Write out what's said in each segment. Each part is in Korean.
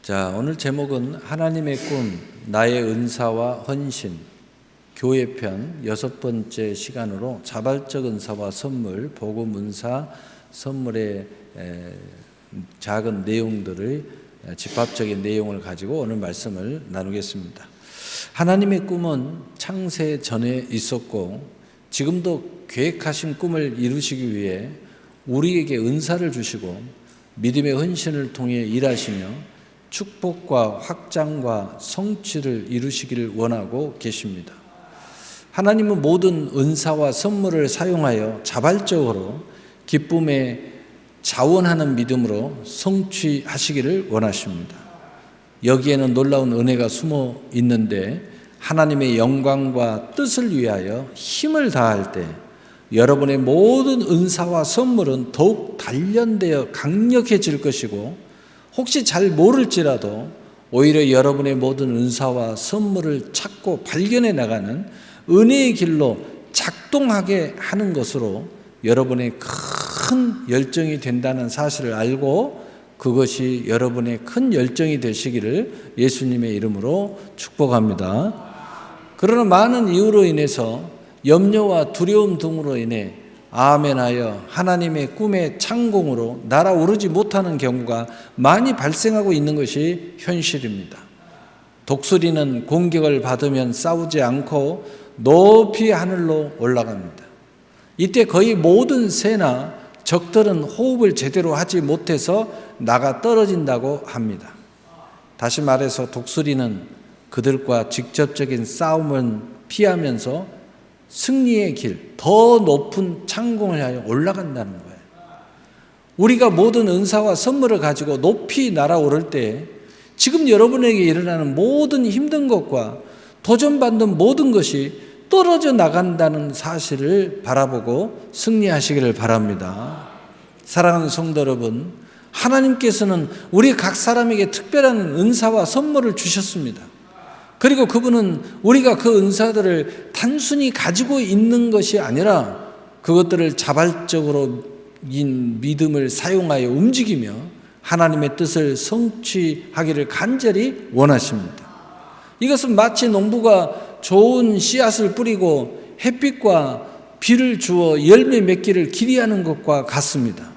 자, 오늘 제목은 하나님의 꿈, 나의 은사와 헌신, 교회편 6번째 시간으로 자발적 은사와 선물, 복음 은사, 선물의 작은 내용들의 집합적인 내용을 가지고 오늘 말씀을 나누겠습니다. 하나님의 꿈은 창세 전에 있었고 지금도 계획하신 꿈을 이루시기 위해 우리에게 은사를 주시고 믿음의 헌신을 통해 일하시며 축복과 확장과 성취를 이루시기를 원하고 계십니다. 하나님은 모든 은사와 선물을 사용하여 자발적으로 기쁨에 자원하는 믿음으로 성취하시기를 원하십니다. 여기에는 놀라운 은혜가 숨어 있는데 하나님의 영광과 뜻을 위하여 힘을 다할 때 여러분의 모든 은사와 선물은 더욱 단련되어 강력해질 것이고 혹시 잘 모를지라도 오히려 여러분의 모든 은사와 선물을 찾고 발견해 나가는 은혜의 길로 작동하게 하는 것으로 여러분의 큰 열정이 된다는 사실을 알고 그것이 여러분의 큰 열정이 되시기를 예수님의 이름으로 축복합니다. 그러나 많은 이유로 인해서 염려와 두려움 등으로 인해 아멘하여 하나님의 꿈의 창공으로 날아오르지 못하는 경우가 많이 발생하고 있는 것이 현실입니다. 독수리는 공격을 받으면 싸우지 않고 높이 하늘로 올라갑니다. 이때 거의 모든 새나 적들은 호흡을 제대로 하지 못해서 나가 떨어진다고 합니다. 다시 말해서 독수리는 그들과 직접적인 싸움은 피하면서 승리의 길, 더 높은 창공을 향해 올라간다는 거예요. 우리가 모든 은사와 선물을 가지고 높이 날아오를 때 지금 여러분에게 일어나는 모든 힘든 것과 도전받는 모든 것이 떨어져 나간다는 사실을 바라보고 승리하시기를 바랍니다. 사랑하는 성도 여러분, 하나님께서는 우리 각 사람에게 특별한 은사와 선물을 주셨습니다. 그리고 그분은 우리가 그 은사들을 단순히 가지고 있는 것이 아니라 그것들을 자발적으로 믿음을 사용하여 움직이며 하나님의 뜻을 성취하기를 간절히 원하십니다. 이것은 마치 농부가 좋은 씨앗을 뿌리고 햇빛과 비를 주어 열매 맺기를 기대하는 것과 같습니다.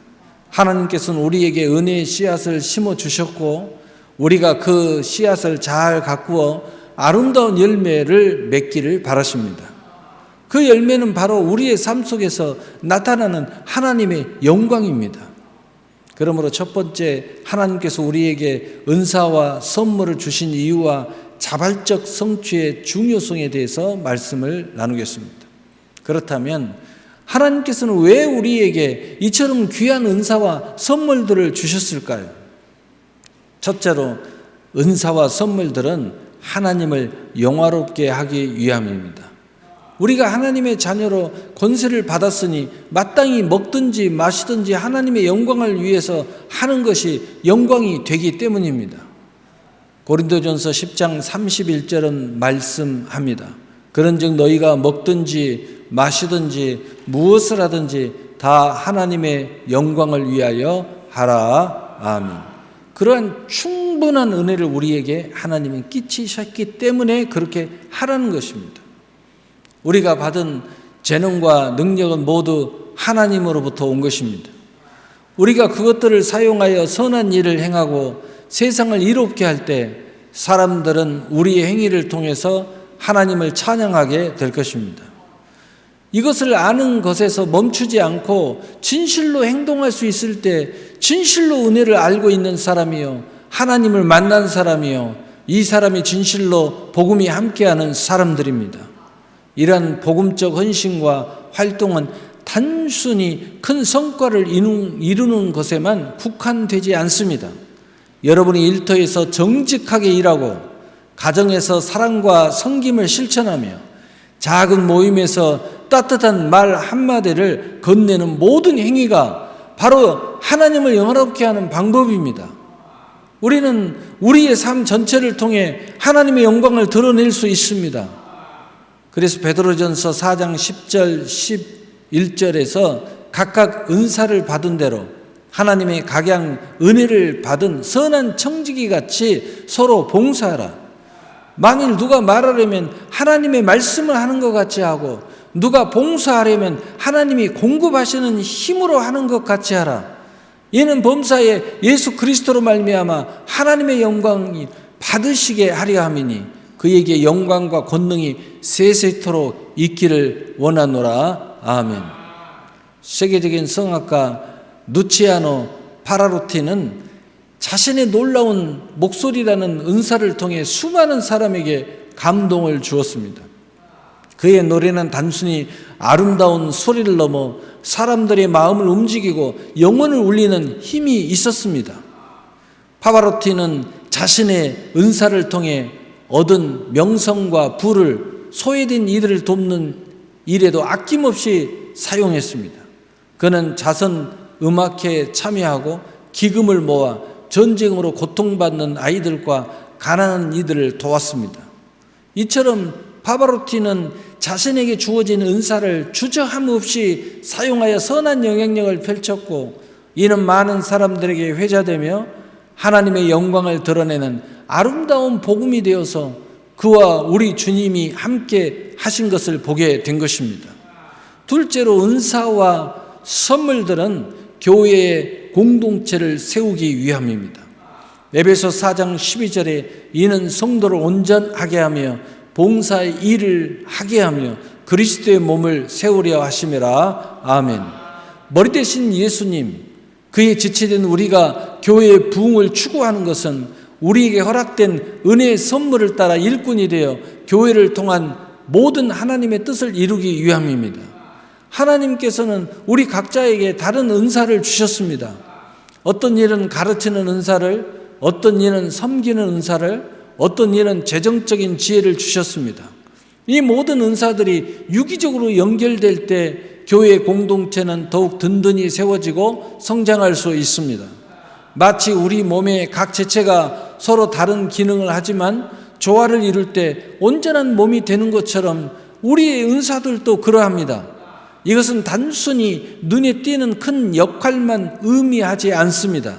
하나님께서는 우리에게 은혜의 씨앗을 심어 주셨고 우리가 그 씨앗을 잘 가꾸어 아름다운 열매를 맺기를 바라십니다. 그 열매는 바로 우리의 삶 속에서 나타나는 하나님의 영광입니다. 그러므로 첫 번째, 하나님께서 우리에게 은사와 선물을 주신 이유와 자발적 성취의 중요성에 대해서 말씀을 나누겠습니다. 그렇다면 하나님께서는 왜 우리에게 이처럼 귀한 은사와 선물들을 주셨을까요? 첫째로, 은사와 선물들은 하나님을 영화롭게 하기 위함입니다. 우리가 하나님의 자녀로 권세를 받았으니 마땅히 먹든지 마시든지 하나님의 영광을 위해서 하는 것이 영광이 되기 때문입니다. 고린도전서 10장 31절은 말씀합니다. 그런즉 너희가 먹든지 마시든지 무엇을 하든지 다 하나님의 영광을 위하여 하라. 아멘. 그러한 충분한 은혜를 우리에게 하나님은 끼치셨기 때문에 그렇게 하라는 것입니다. 우리가 받은 재능과 능력은 모두 하나님으로부터 온 것입니다. 우리가 그것들을 사용하여 선한 일을 행하고 세상을 이롭게 할 때 사람들은 우리의 행위를 통해서 하나님을 찬양하게 될 것입니다. 이것을 아는 것에서 멈추지 않고 진실로 행동할 수 있을 때 진실로 은혜를 알고 있는 사람이요 하나님을 만난 사람이요 이 사람이 진실로 복음이 함께하는 사람들입니다. 이러한 복음적 헌신과 활동은 단순히 큰 성과를 이루는 것에만 국한되지 않습니다. 여러분이 일터에서 정직하게 일하고 가정에서 사랑과 섬김을 실천하며 작은 모임에서 따뜻한 말 한마디를 건네는 모든 행위가 바로 하나님을 영화롭게 하는 방법입니다. 우리는 우리의 삶 전체를 통해 하나님의 영광을 드러낼 수 있습니다. 그래서 베드로전서 4장 10절 11절에서 각각 은사를 받은 대로 하나님의 각양 은혜를 받은 선한 청지기 같이 서로 봉사하라. 만일 누가 말하려면 하나님의 말씀을 하는 것 같이 하고, 누가 봉사하려면 하나님이 공급하시는 힘으로 하는 것 같이 하라. 이는 범사에 예수 그리스도로 말미암아 하나님의 영광이 받으시게 하려 함이니 그에게 영광과 권능이 세세토록 있기를 원하노라. 아멘. 세계적인 성악가 누치아노 파라로티는 자신의 놀라운 목소리라는 은사를 통해 수많은 사람에게 감동을 주었습니다. 그의 노래는 단순히 아름다운 소리를 넘어 사람들의 마음을 움직이고 영혼을 울리는 힘이 있었습니다. 파바로티는 자신의 은사를 통해 얻은 명성과 부를 소외된 이들을 돕는 일에도 아낌없이 사용했습니다. 그는 자선 음악회에 참여하고 기금을 모아 전쟁으로 고통받는 아이들과 가난한 이들을 도왔습니다. 이처럼 파바로티는 자신에게 주어진 은사를 주저함 없이 사용하여 선한 영향력을 펼쳤고, 이는 많은 사람들에게 회자되며 하나님의 영광을 드러내는 아름다운 복음이 되어서 그와 우리 주님이 함께 하신 것을 보게 된 것입니다. 둘째로, 은사와 선물들은 교회의 공동체를 세우기 위함입니다. 에베소 4장 12절에 이는 성도를 온전하게 하며 봉사의 일을 하게 하며 그리스도의 몸을 세우려 하심이라. 아멘. 머리 대신 예수님, 그에 지체된 우리가 교회의 부흥을 추구하는 것은 우리에게 허락된 은혜의 선물을 따라 일꾼이 되어 교회를 통한 모든 하나님의 뜻을 이루기 위함입니다. 하나님께서는 우리 각자에게 다른 은사를 주셨습니다. 어떤 일은 가르치는 은사를, 어떤 일은 섬기는 은사를, 어떤 일은 재정적인 지혜를 주셨습니다. 이 모든 은사들이 유기적으로 연결될 때 교회의 공동체는 더욱 든든히 세워지고 성장할 수 있습니다. 마치 우리 몸의 각 지체가 서로 다른 기능을 하지만 조화를 이룰 때 온전한 몸이 되는 것처럼 우리의 은사들도 그러합니다. 이것은 단순히 눈에 띄는 큰 역할만 의미하지 않습니다.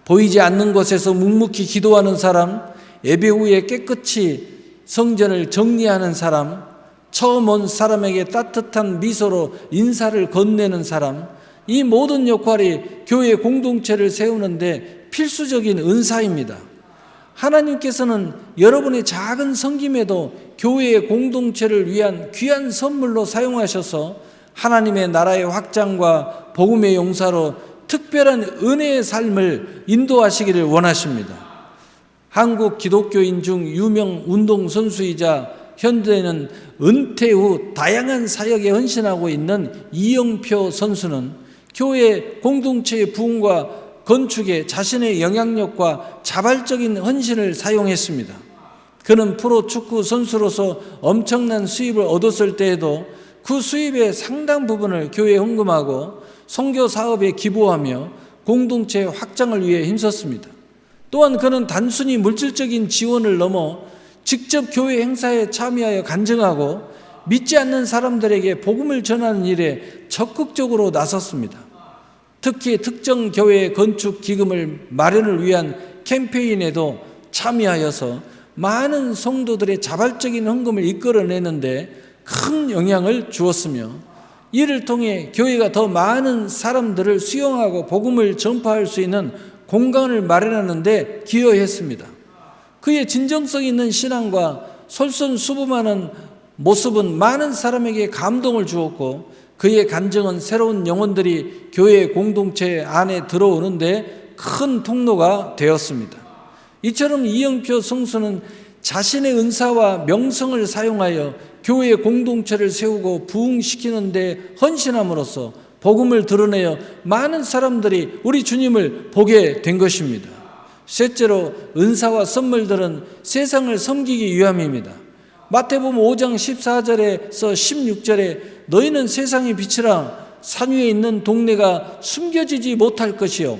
보이지 않는 곳에서 묵묵히 기도하는 사람, 예배 후에 깨끗이 성전을 정리하는 사람, 처음 온 사람에게 따뜻한 미소로 인사를 건네는 사람, 이 모든 역할이 교회 공동체를 세우는데 필수적인 은사입니다. 하나님께서는 여러분의 작은 섬김에도 교회의 공동체를 위한 귀한 선물로 사용하셔서 하나님의 나라의 확장과 복음의 용사로 특별한 은혜의 삶을 인도하시기를 원하십니다. 한국 기독교인 중 유명 운동선수이자 현재는 은퇴 후 다양한 사역에 헌신하고 있는 이영표 선수는 교회 공동체의 부흥과 건축에 자신의 영향력과 자발적인 헌신을 사용했습니다. 그는 프로축구 선수로서 엄청난 수입을 얻었을 때에도 그 수입의 상당 부분을 교회에 헌금하고 선교 사업에 기부하며 공동체 확장을 위해 힘썼습니다. 또한 그는 단순히 물질적인 지원을 넘어 직접 교회 행사에 참여하여 간증하고 믿지 않는 사람들에게 복음을 전하는 일에 적극적으로 나섰습니다. 특히 특정 교회 건축 기금을 마련을 위한 캠페인에도 참여하여서 많은 성도들의 자발적인 헌금을 이끌어내는데 큰 영향을 주었으며, 이를 통해 교회가 더 많은 사람들을 수용하고 복음을 전파할 수 있는 공간을 마련하는 데 기여했습니다. 그의 진정성 있는 신앙과 솔선수범하는 모습은 많은 사람에게 감동을 주었고, 그의 간증은 새로운 영혼들이 교회 공동체 안에 들어오는데 큰 통로가 되었습니다. 이처럼 이영표 성수는 자신의 은사와 명성을 사용하여 교회 공동체를 세우고 부흥시키는 데 헌신함으로써 복음을 드러내어 많은 사람들이 우리 주님을 보게 된 것입니다. 셋째로, 은사와 선물들은 세상을 섬기기 위함입니다. 마태복음 5장 14절에서 16절에 너희는 세상의 빛이라. 산 위에 있는 동네가 숨겨지지 못할 것이요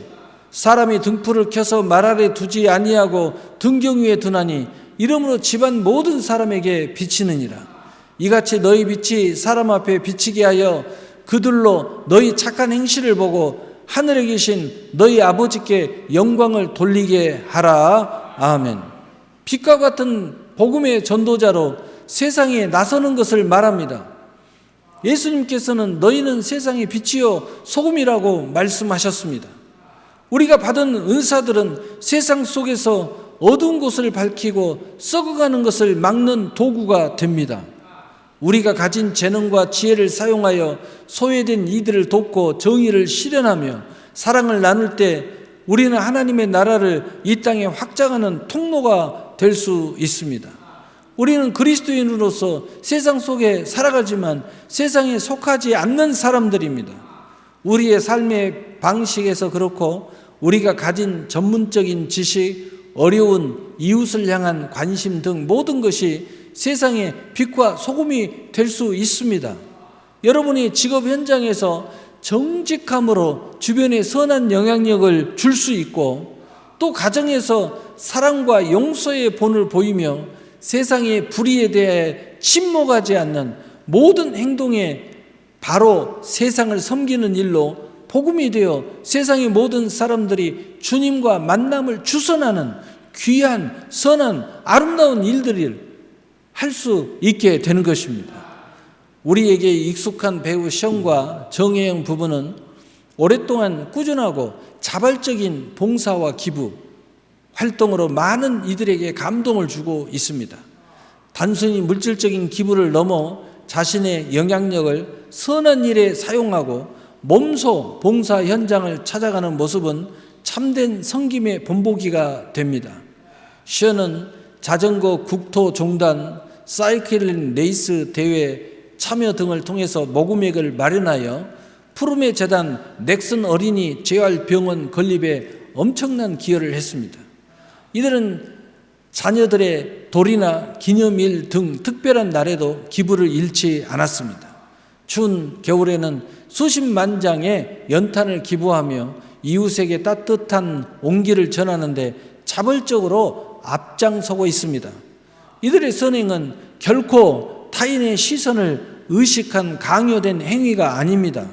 사람이 등불을 켜서 말 아래 두지 아니하고 등경 위에 두나니 이러므로 집안 모든 사람에게 비치느니라. 이같이 너희 빛이 사람 앞에 비치게 하여 그들로 너희 착한 행실을 보고 하늘에 계신 너희 아버지께 영광을 돌리게 하라. 아멘. 빛과 같은 복음의 전도자로 세상에 나서는 것을 말합니다. 예수님께서는 너희는 세상의 빛이요 소금이라고 말씀하셨습니다. 우리가 받은 은사들은 세상 속에서 어두운 곳을 밝히고 썩어가는 것을 막는 도구가 됩니다. 우리가 가진 재능과 지혜를 사용하여 소외된 이들을 돕고 정의를 실현하며 사랑을 나눌 때 우리는 하나님의 나라를 이 땅에 확장하는 통로가 될 수 있습니다. 우리는 그리스도인으로서 세상 속에 살아가지만 세상에 속하지 않는 사람들입니다. 우리의 삶의 방식에서 그렇고 우리가 가진 전문적인 지식, 어려운 이웃을 향한 관심 등 모든 것이 세상의 빛과 소금이 될 수 있습니다. 여러분이 직업 현장에서 정직함으로 주변에 선한 영향력을 줄 수 있고 또 가정에서 사랑과 용서의 본을 보이며 세상의 불의에 대해 침묵하지 않는 모든 행동에 바로 세상을 섬기는 일로 복음이 되어 세상의 모든 사람들이 주님과 만남을 주선하는 귀한 선한 아름다운 일들을 할 수 있게 되는 것입니다. 우리에게 익숙한 배우 시온과 정혜영 부부는 오랫동안 꾸준하고 자발적인 봉사와 기부 활동으로 많은 이들에게 감동을 주고 있습니다. 단순히 물질적인 기부를 넘어 자신의 영향력을 선한 일에 사용하고 몸소 봉사 현장을 찾아가는 모습은 참된 섬김의 본보기가 됩니다. 시온은 자전거 국토종단, 사이클링 레이스 대회 참여 등을 통해서 모금액을 마련하여 푸름의 재단 넥슨 어린이 재활병원 건립에 엄청난 기여를 했습니다. 이들은 자녀들의 돌이나 기념일 등 특별한 날에도 기부를 잃지 않았습니다. 추운 겨울에는 수십만 장의 연탄을 기부하며 이웃에게 따뜻한 온기를 전하는데 자발적으로 앞장서고 있습니다. 이들의 선행은 결코 타인의 시선을 의식한 강요된 행위가 아닙니다.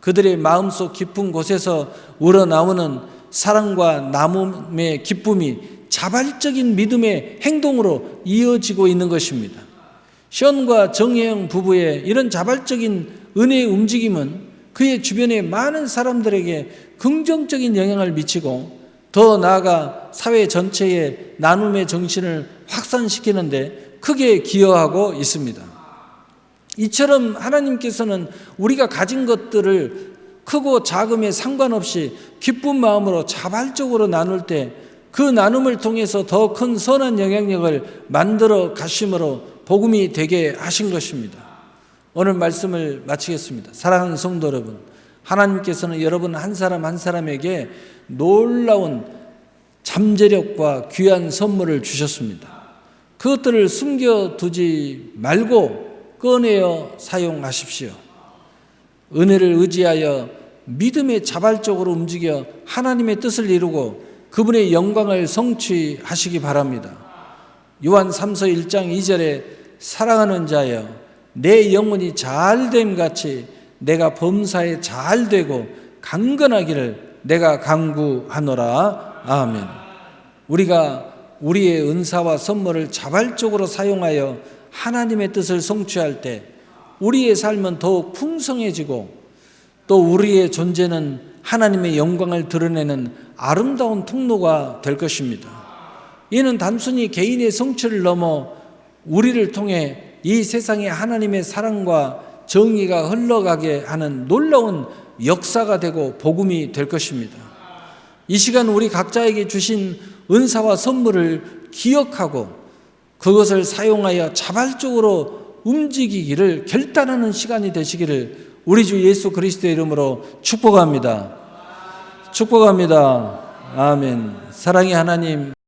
그들의 마음속 깊은 곳에서 우러나오는 사랑과 나눔의 기쁨이 자발적인 믿음의 행동으로 이어지고 있는 것입니다. 시온과 정혜영 부부의 이런 자발적인 은혜의 움직임은 그의 주변의 많은 사람들에게 긍정적인 영향을 미치고 더 나아가 사회 전체에 나눔의 정신을 확산시키는데 크게 기여하고 있습니다. 이처럼 하나님께서는 우리가 가진 것들을 크고 작음에 상관없이 기쁜 마음으로 자발적으로 나눌 때 그 나눔을 통해서 더 큰 선한 영향력을 만들어 가심으로 복음이 되게 하신 것입니다. 오늘 말씀을 마치겠습니다. 사랑하는 성도 여러분, 하나님께서는 여러분 한 사람 한 사람에게 놀라운 잠재력과 귀한 선물을 주셨습니다. 그것들을 숨겨두지 말고 꺼내어 사용하십시오. 은혜를 의지하여 믿음에 자발적으로 움직여 하나님의 뜻을 이루고 그분의 영광을 성취하시기 바랍니다. 요한 3서 1장 2절에 사랑하는 자여 내 영혼이 잘됨 같이 내가 범사에 잘되고 강건하기를 내가 간구하노라. 아멘. 우리가 우리의 은사와 선물을 자발적으로 사용하여 하나님의 뜻을 성취할 때 우리의 삶은 더욱 풍성해지고 또 우리의 존재는 하나님의 영광을 드러내는 아름다운 통로가 될 것입니다. 이는 단순히 개인의 성취를 넘어 우리를 통해 이 세상에 하나님의 사랑과 정의가 흘러가게 하는 놀라운 역사가 되고 복음이 될 것입니다. 이 시간 우리 각자에게 주신 은사와 선물을 기억하고 그것을 사용하여 자발적으로 움직이기를 결단하는 시간이 되시기를 우리 주 예수 그리스도의 이름으로 축복합니다. 축복합니다. 아멘. 사랑의 하나님.